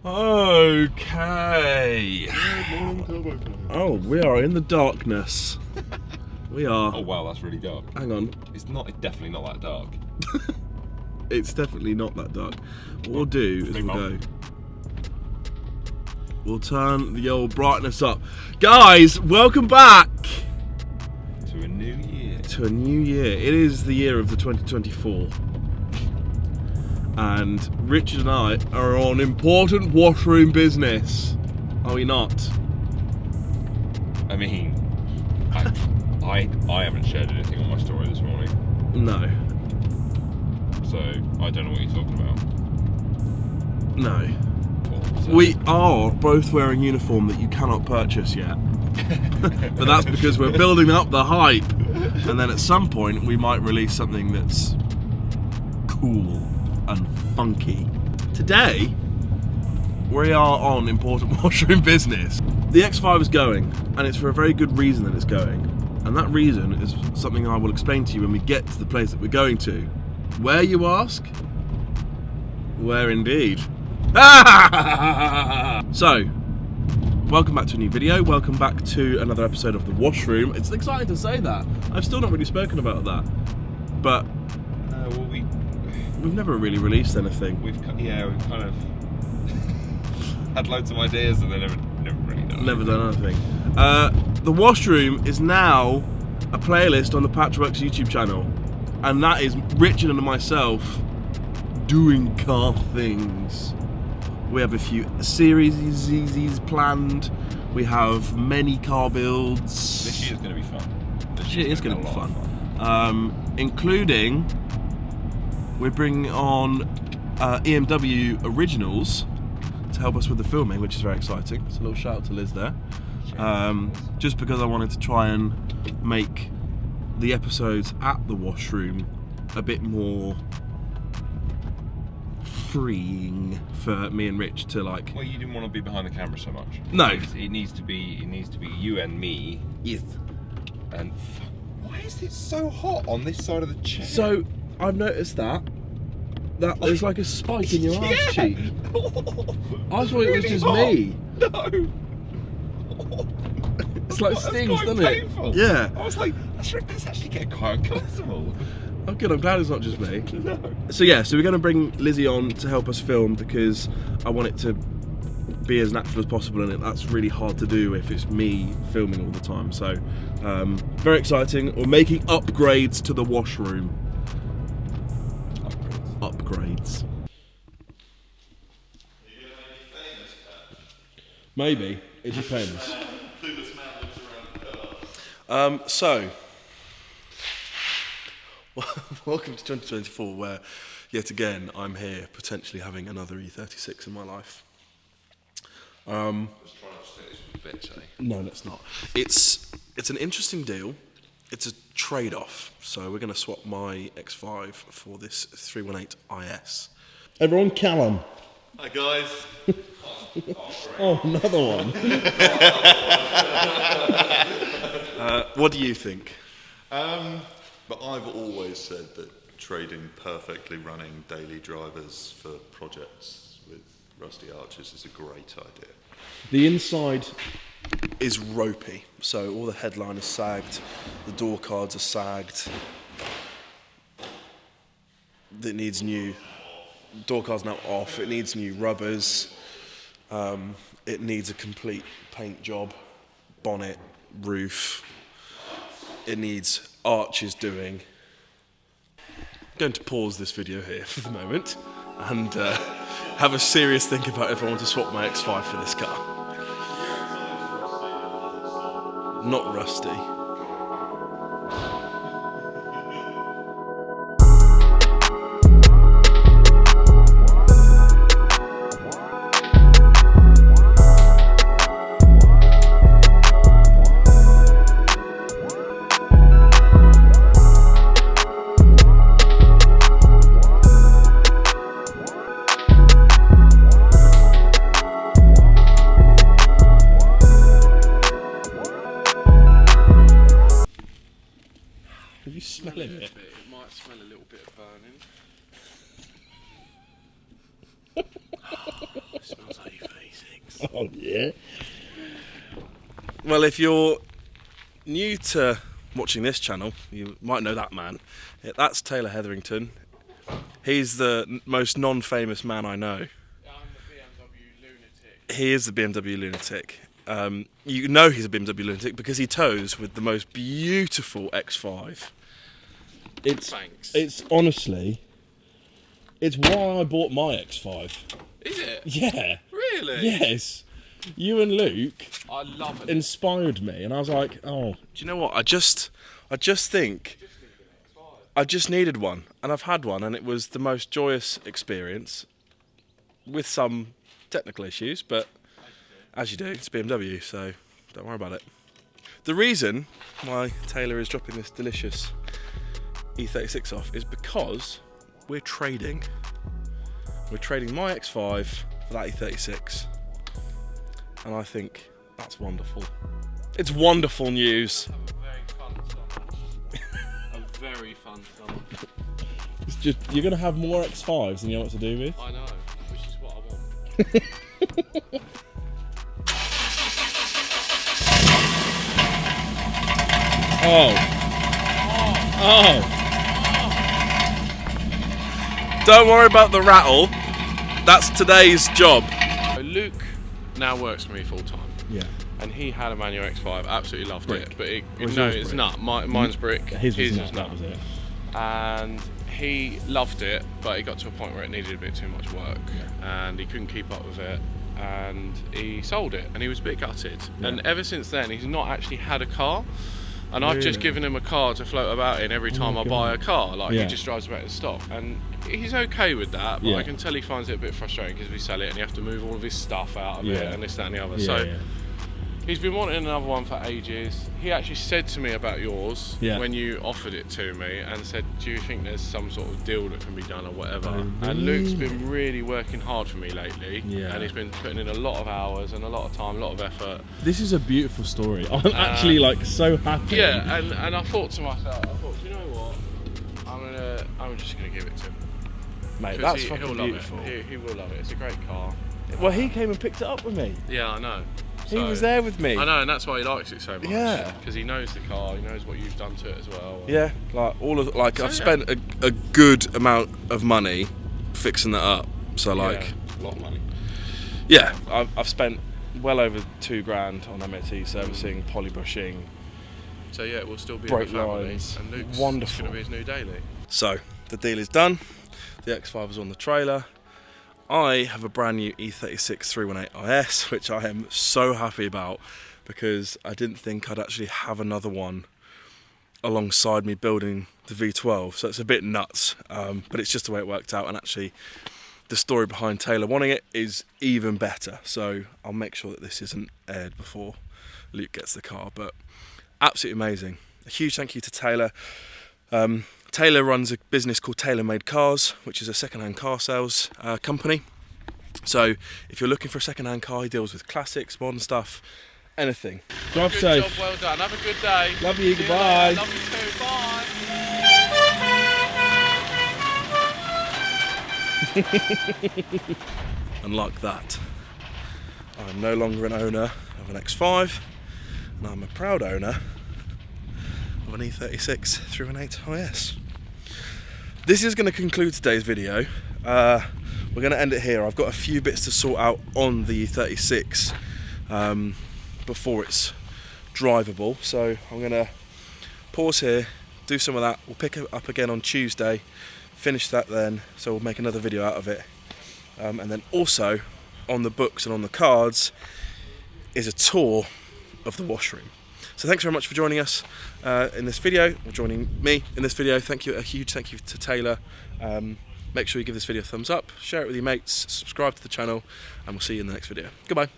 Okay. Oh, we are in the darkness. We are. Oh wow, that's really dark. Hang on. It's definitely not that dark. It's definitely not that dark. What we'll do is we'll turn the old brightness up. Guys, welcome back To a new year. to a new year. It is the year of the 2024. And Richard and I are on important washroom business. Are we not? I mean, I haven't shared anything on my story this morning, No. so I don't know what you're talking about. No. Cool, so- We are both wearing uniform that you cannot purchase yet. But that's because we're building up the hype. And then at some point we might release something that's cool and funky. Today, we are on important washroom business. The X5 is going, and it's for a very good reason that it's going. And that reason is something I will explain to you when we get to the place that we're going to. Where, you ask? Where indeed. So, welcome back to a new video. Welcome back to another episode of The Washroom. It's exciting to say that. I've still not really spoken about that. But well, we've never really released anything. we've kind of had loads of ideas and then never really done. Never done anything. The Washroom is now a playlist on the Patchworks YouTube channel. And that is Richard and myself doing car things. We have a few series planned. We have many car builds. This year's going to be fun. This year is going to be fun. Including, we're bringing on BMW Originals to help us with the filming, which is very exciting. So a little shout out to Liz there. Just because I wanted to try and make the episodes at the Washroom a bit more freeing for me and Rich to like. Well, you didn't want to be behind the camera so much. No. It needs to be you and me. Yes. And why is it so hot on this side of the chair? So I've noticed that there's like a spike in your ass cheek. I thought it was just me. No. It's like stings, quite doesn't it? painful. Yeah. I was like, that's actually getting quite uncomfortable. Oh good, I'm glad it's not just me. No. So yeah, so we're going to bring Lizzie on to help us film because I want it to be as natural as possible, and that's really hard to do if it's me filming all the time. So very exciting. We're making upgrades to the Washroom. Upgrades. Maybe, it depends. So, welcome to 2024, where yet again I'm here potentially having another E36 in my life. No, that's not. It's an interesting deal. It's a trade-off. So we're going to swap my X5 for this 318 IS. Everyone, Callum. Hi guys. Oh, another one. What do you think? But I've always said that trading perfectly running daily drivers for projects with rusty arches is a great idea. The inside is ropey, so all the headline is sagged, the door cards are sagged. It needs new door cards now off. It needs new rubbers. It needs a complete paint job, bonnet, roof. It needs arches doing. I'm going to pause this video here for the moment and have a serious think about if I want to swap my X5 for this car. Not rusty. Have you smelling it? It might smell a little bit of burning. Smells like E36. Oh yeah. Well, if you're new to watching this channel, you might know that man. That's Taylor Heatherington. He's the most non-famous man I know. I'm the BMW lunatic. He is the BMW lunatic. You know he's a BMW lunatic because he tows with the most beautiful X5. Thanks. It's honestly, it's why I bought my X5. Is it? Yeah. Really? Yes. You and Luke I love it. inspired me, and I was like, oh, do you know what? I just think I just needed one, and I've had one, and it was the most joyous experience, with some technical issues, but as you do, it's BMW, so don't worry about it. The reason why Taylor is dropping this delicious E36 off is because we're trading. We're trading my X5 for that E36. And I think that's wonderful. It's wonderful news. A very fun summer. It's just, you're going to have more X5s than you know what to do with. I know, which is what I want. Oh. Don't worry about the rattle. That's today's job. So Luke now works for me full time. Yeah. And he had a manual X5, absolutely loved Brick. it. But it, Was no, yours it's brick? not. Mine's brick. His was was that was it. And he loved it, but he got to a point where it needed a bit too much work, and he couldn't keep up with it, and he sold it, and he was a bit gutted. Yeah. And ever since then, he's not actually had a car, and I've just Really? given him a car to float about in every time my I buy a God. car. Like Yeah. he just drives about in stock, and he's okay with that. But Yeah. I can tell he finds it a bit frustrating because we sell it, and you have to move all of his stuff out of it, Yeah. and this, that, and the other. Yeah, so. yeah. He's been wanting another one for ages. He actually said to me about yours Yeah. when you offered it to me and said, do you think there's some sort of deal that can be done or whatever? Oh, And Luke's really? been really working hard for me lately. Yeah. And he's been putting in a lot of hours and a lot of time, a lot of effort. This is a beautiful story. I'm actually like so happy. Yeah, and I thought to myself, you know what? I'm just gonna give it to him. Mate, 'Cause that's he'll fucking love beautiful. it. He will love it. It's a great car. Well, he came and picked it up with me. Yeah, I know. He was there with me. I know, and that's why he likes it so much. Yeah. Because he knows the car, he knows what you've done to it as well. Yeah, like I've yeah. spent a good amount of money fixing that up. So like, Yeah, a lot of money. yeah, I've spent well over $2,000 on MOT servicing, polybrushing. So yeah, we'll still be Brake in the family. lines. And Luke's Wonderful. going to be his new daily. So the deal is done. The X5 is on the trailer. I have a brand new E36 318 IS, which I am so happy about because I didn't think I'd actually have another one alongside me building the V12. So it's a bit nuts, but it's just the way it worked out. And actually, the story behind Taylor wanting it is even better. So I'll make sure that this isn't aired before Luke gets the car. But absolutely amazing. A huge thank you to Taylor. Taylor runs a business called Taylor Made Cars, which is a second-hand car sales company. So if you're looking for a second-hand car, he deals with classics, modern stuff, anything. Drive Good safe. job, well done. Have a good day. Love you, See goodbye. later. Love you too, bye. And like that, I'm no longer an owner of an X5, and I'm a proud owner of an E36 318 IS. This is going to conclude today's video. We're going to end it here. I've got a few bits to sort out on the E36 before it's drivable, so I'm going to pause here, do some of that. We'll pick it up again on Tuesday, finish that then, so we'll make another video out of it. And then also on the books and on the cards is a tour of the washroom. So thanks very much for joining us in this video, or joining me in this video. Thank you, a huge thank you to Taylor. Make sure you give this video a thumbs up, share it with your mates, subscribe to the channel, and we'll see you in the next video. Goodbye.